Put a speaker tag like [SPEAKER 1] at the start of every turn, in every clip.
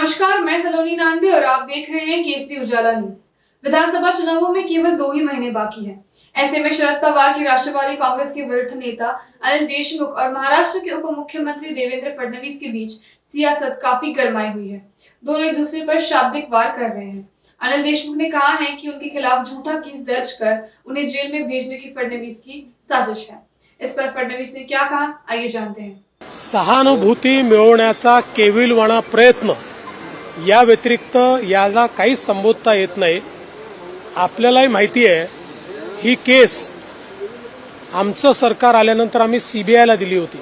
[SPEAKER 1] नमस्कार, मैं सलोनी नांदे और आप देख रहे हैं केसरी उजाला न्यूज। विधानसभा चुनावों में केवल 2 ही महीने बाकी हैं। ऐसे में शरद पवार की राष्ट्रवादी कांग्रेस के वरिष्ठ नेता अनिल देशमुख और महाराष्ट्र के उप मुख्यमंत्री देवेंद्र फडणवीस के बीच सियासत काफी गरमाई हुई है। दोनों एक दूसरे पर शाब्दिक वार कर रहे हैं। अनिल देशमुख ने कहा है कि उनके खिलाफ झूठा केस दर्ज कर उन्हें जेल में भेजने की फडणवीस की साजिश है। इस पर फडणवीस ने क्या कहा, आइए जानते हैं।
[SPEAKER 2] सहानुभूती मिळवण्याचा केविलवाणा प्रयत्न या व्यतिरिक्त याला काहीच संबोधता येत नाही। आपल्यालाही माहिती आहे ही केस आमचं सरकार आल्यानंतर आम्ही सीबीआयला दिली होती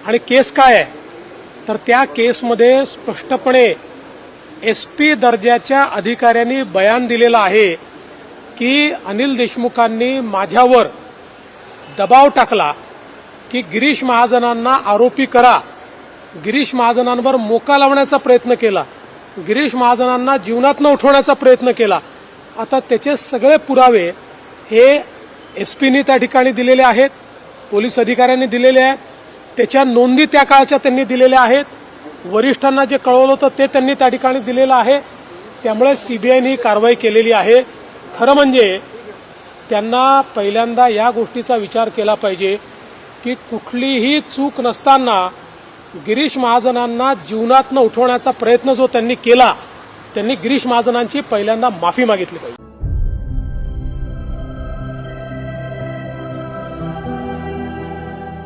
[SPEAKER 2] आणि केस काय आहे तर त्या केसमध्ये स्पष्टपणे एसपी दर्जाच्या अधिकाऱ्यांनी बयान दिलेलं आहे की अनिल देशमुखांनी माझ्यावर दबाव टाकला की गिरीश महाजनांना आरोपी करा, गिरीश महाजनांवर मोका लावण्याचा प्रयत्न केला, गिरीश महाजनांना जीवनातून उठवण्याचा प्रयत्न केला। आता त्याचे सगळे पुरावे हे एसपीनी त्या ठिकाणी दिलेले आहेत, पोलीस अधिकाऱ्यांनी दिलेले आहेत, त्याच्या नोंदी त्या काळच्या त्यांनी दिलेल्या आहेत, वरिष्ठांना जे कळवलं होतं ते त्यांनी त्या ठिकाणी दिलेलं आहे। त्यामुळे सीबीआयने ही कारवाई केलेली आहे। खरं म्हणजे त्यांना पहिल्यांदा या गोष्टीचा विचार केला पाहिजे की कुठलीही चूक नसताना गिरीश महाजनांना जीवनातून उठवण्याचा प्रयत्न जो त्यांनी केला, त्यांनी गिरीश महाजनांची पहिल्यांदा माफी मागितली पाहिजे।